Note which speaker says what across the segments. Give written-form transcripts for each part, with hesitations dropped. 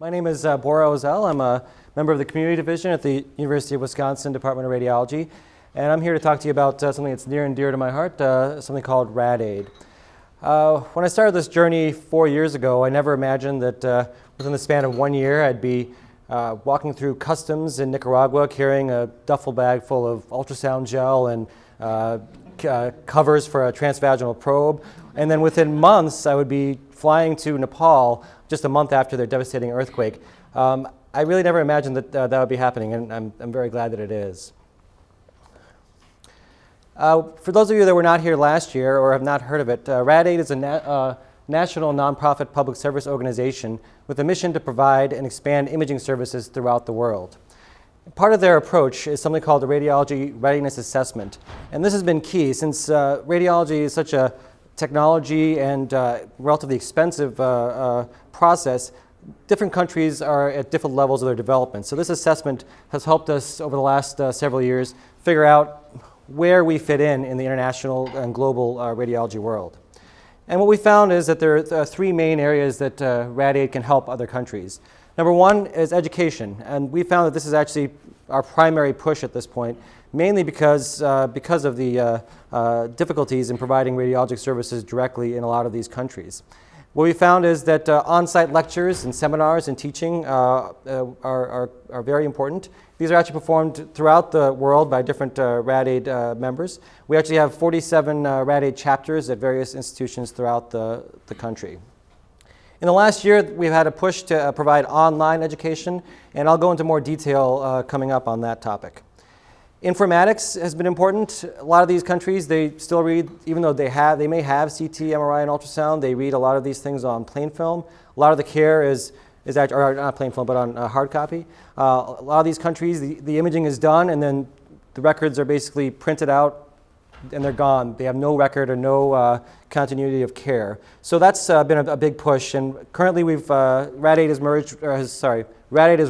Speaker 1: My name is Bora Ozel. I'm a member of the Community Division at the University of Wisconsin Department of Radiology, and I'm here to talk to you about something that's near and dear to my heart, something called Rad-Aid. When I started this journey 4 years ago, I never imagined that within the span of 1 year I'd be walking through customs in Nicaragua carrying a duffel bag full of ultrasound gel and covers for a transvaginal probe, and then within months I would be flying to Nepal just a month after their devastating earthquake. I really never imagined that that would be happening, and I'm very glad that it is. For those of you that were not here last year or have not heard of it, Rad-Aid is a national nonprofit public service organization with a mission to provide and expand imaging services throughout the world. Part of their approach is something called the Radiology Readiness Assessment, and this has been key since radiology is such a technology and relatively expensive process. Different countries are at different levels of their development. So this assessment has helped us over the last several years figure out where we fit in the international and global radiology world. And what we found is that there are three main areas that Rad-Aid can help other countries. Number one is education, and we found that this is actually our primary push at this point, mainly because of the difficulties in providing radiologic services directly in a lot of these countries. What we found is that on-site lectures and seminars and teaching are very important. These are actually performed throughout the world by different Rad-Aid members. We actually have 47 Rad-Aid chapters at various institutions throughout the country. In the last year, we've had a push to provide online education, and I'll go into more detail coming up on that topic. Informatics has been important. A lot of these countries, they still read, even though they may have CT, MRI, and ultrasound, they read a lot of these things on plain film. A lot of the care is actually, or not plain film, but on hard copy. A lot of these countries, the imaging is done, and then the records are basically printed out, and they're gone. They have no record or no continuity of care. So that's been a big push, and currently Rad-Aid has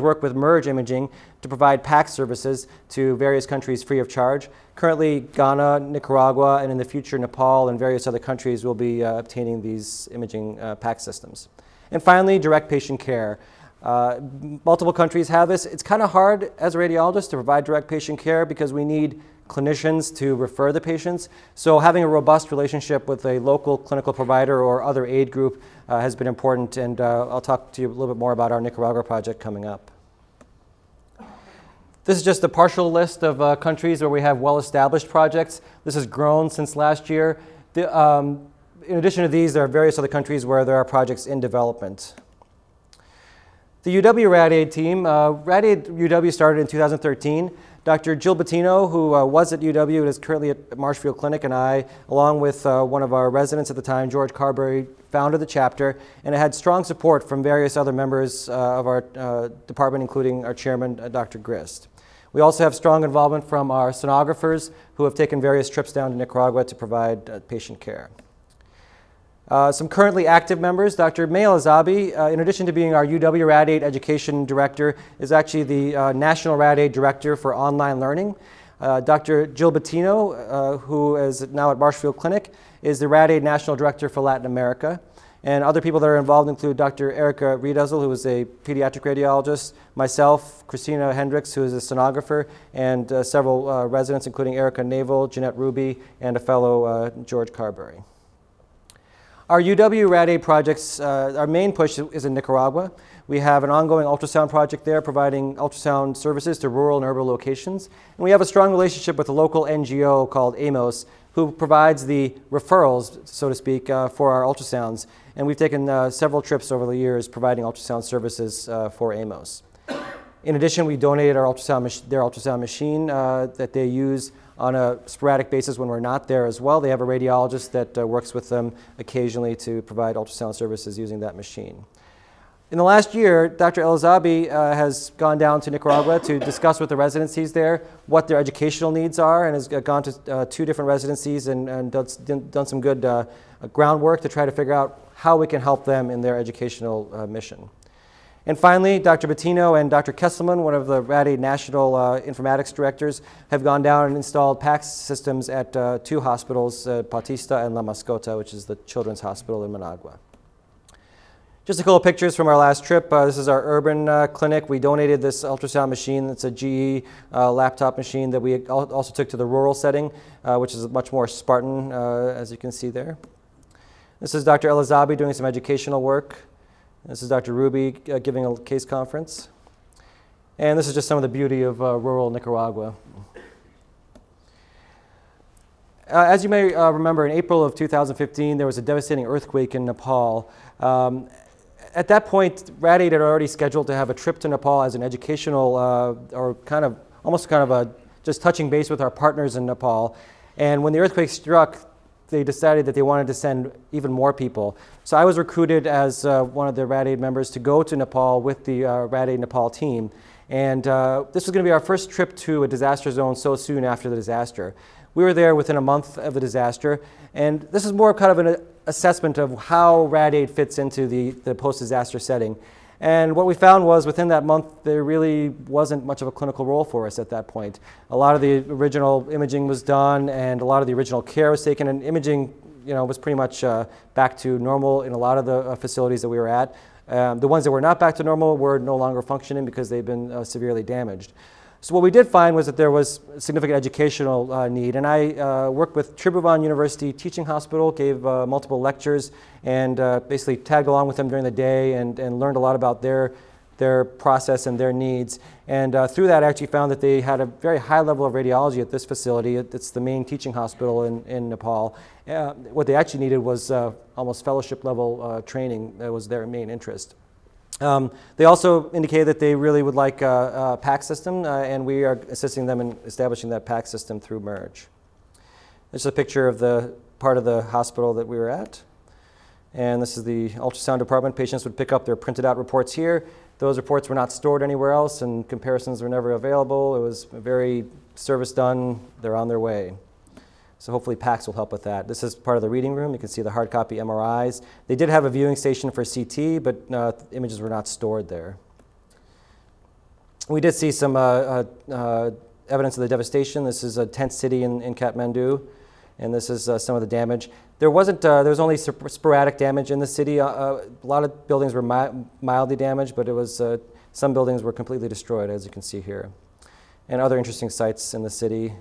Speaker 1: worked with Merge Imaging to provide PACS services to various countries free of charge. Currently, Ghana, Nicaragua, and in the future, Nepal and various other countries will be obtaining these imaging PACS systems. And finally, direct patient care. Multiple countries have this. It's kind of hard as a radiologist to provide direct patient care because we need clinicians to refer the patients. So having a robust relationship with a local clinical provider or other aid group has been important, and I'll talk to you a little bit more about our Nicaragua project coming up. This is just a partial list of countries where we have well-established projects. This has grown since last year. In addition to these, there are various other countries where there are projects in development. The UW Rad-Aid team, Rad-Aid UW started in 2013. Dr. Jill Bettino, who was at UW and is currently at Marshfield Clinic, and I, along with one of our residents at the time, George Carberry, founded the chapter, and it had strong support from various other members of our department, including our chairman, Dr. Grist. We also have strong involvement from our sonographers who have taken various trips down to Nicaragua to provide patient care. Some currently active members, Dr. May Al-Azabi, in addition to being our UW Rad-Aid Education Director, is actually the National Rad-Aid Director for Online Learning. Dr. Jill Bettino, who is now at Marshfield Clinic, is the Rad-Aid National Director for Latin America. And other people that are involved include Dr. Erica Rad-Azel, who is a pediatric radiologist, myself, Christina Hendricks, who is a sonographer, and several residents, including Erica Navel, Jeanette Ruby, and a fellow, George Carberry. Our UW Rad-Aid projects, our main push is in Nicaragua. We have an ongoing ultrasound project there providing ultrasound services to rural and urban locations. And we have a strong relationship with a local NGO called AMOS, who provides the referrals, so to speak, for our ultrasounds. And we've taken several trips over the years providing ultrasound services for AMOS. In addition, we donated their ultrasound machine that they use on a sporadic basis when we're not there as well. They have a radiologist that works with them occasionally to provide ultrasound services using that machine. In the last year, Dr. Al-Azabi has gone down to Nicaragua to discuss with the residencies there what their educational needs are, and has gone to 2 different residencies and done some good groundwork to try to figure out how we can help them in their educational mission. And finally, Dr. Bettino and Dr. Kesselman, one of the Rad-Aid National Informatics Directors, have gone down and installed PACS systems at 2 hospitals, Bautista and La Mascota, which is the Children's Hospital in Managua. Just a couple of pictures from our last trip. This is our urban clinic. We donated this ultrasound machine. It's a GE laptop machine that we also took to the rural setting, which is much more Spartan, as you can see there. This is Dr. Elizabi doing some educational work. This is Dr. Ruby giving a case conference. And this is just some of the beauty of rural Nicaragua. As you may remember, in April of 2015, there was a devastating earthquake in Nepal. At that point, Rad-Aid had already scheduled to have a trip to Nepal as an educational, or almost kind of just touching base with our partners in Nepal. And when the earthquake struck, they decided that they wanted to send even more people. So I was recruited as one of the Rad-Aid members to go to Nepal with the Rad-Aid Nepal team. And this was going to be our first trip to a disaster zone so soon after the disaster. We were there within a month of the disaster, and this is more kind of an assessment of how Rad-Aid fits into the post-disaster setting. And what we found was within that month, there really wasn't much of a clinical role for us at that point. A lot of the original imaging was done, and a lot of the original care was taken, and imaging was pretty much back to normal in a lot of the facilities that we were at. The ones that were not back to normal were no longer functioning because they've been severely damaged. So what we did find was that there was significant educational need, and I worked with Tribhuvan University Teaching Hospital, gave multiple lectures, and basically tagged along with them during the day and learned a lot about their process and their needs. And through that, I actually found that they had a very high level of radiology at this facility. It's the main teaching hospital in Nepal. What they actually needed was almost fellowship level training. That was their main interest. They also indicated that they really would like a PAC system, and we are assisting them in establishing that PAC system through Merge. This is a picture of the part of the hospital that we were at. And this is the ultrasound department. Patients would pick up their printed out reports here. Those reports were not stored anywhere else, and comparisons were never available. It was very service done. They're on their way. So hopefully PACS will help with that. This is part of the reading room. You can see the hard copy MRIs. They did have a viewing station for CT, but images were not stored there. We did see some evidence of the devastation. This is a tent city in Kathmandu, and this is some of the damage. There was only sporadic damage in the city. A lot of buildings were mildly damaged, but it was some buildings were completely destroyed, as you can see here. And other interesting sites in the city.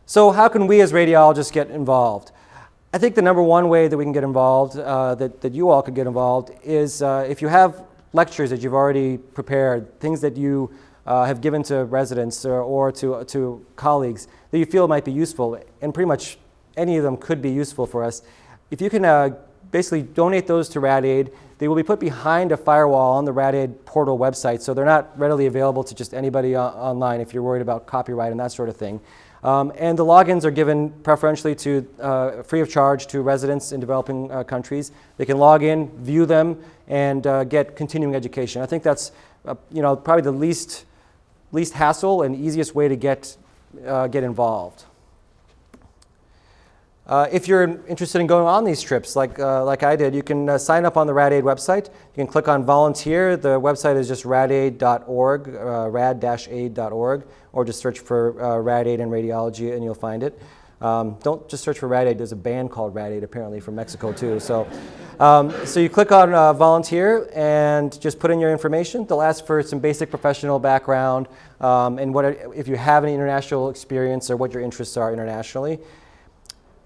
Speaker 1: So how can we as radiologists get involved? I think the number one way that we can get involved, that you all could get involved, is if you have lectures that you've already prepared, things that you have given to residents or to colleagues that you feel might be useful, and pretty much any of them could be useful for us. If you can basically donate those to Rad-Aid, they will be put behind a firewall on the Rad-Aid portal website, so they're not readily available to just anybody online if you're worried about copyright and that sort of thing. And the logins are given preferentially to free of charge to residents in developing countries. They can log in, view them, and get continuing education. I think that's probably the least hassle and easiest way to get involved. If you're interested in going on these trips, like I did, you can sign up on the Rad-Aid website. You can click on volunteer. The website is just radaid.org, rad-aid.org, or just search for Rad-Aid and radiology and you'll find it. Don't just search for Rad-Aid. There's a band called Rad-Aid apparently from Mexico too. So you click on volunteer and just put in your information. They'll ask for some basic professional background and if you have any international experience or what your interests are internationally.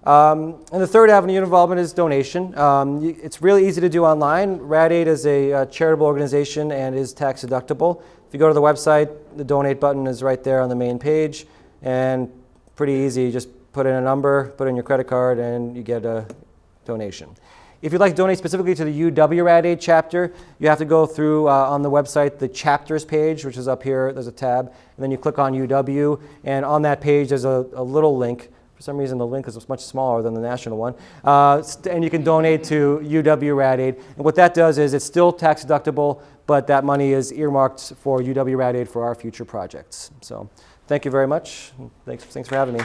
Speaker 1: And the third avenue of involvement is donation. It's really easy to do online. Rad-Aid is a charitable organization and is tax deductible. If you go to the website, the donate button is right there on the main page, and pretty easy. Just put in a number, put in your credit card, and you get a donation. If you'd like to donate specifically to the UW Rad-Aid chapter, you have to go through on the website the chapters page, which is up here. There's a tab, and then you click on UW, and on that page there's a little link. For some reason, the link is much smaller than the national one. And you can donate to UW Rad-Aid. And what that does is it's still tax deductible, but that money is earmarked for UW Rad-Aid for our future projects. So thank you very much. Thanks for having me.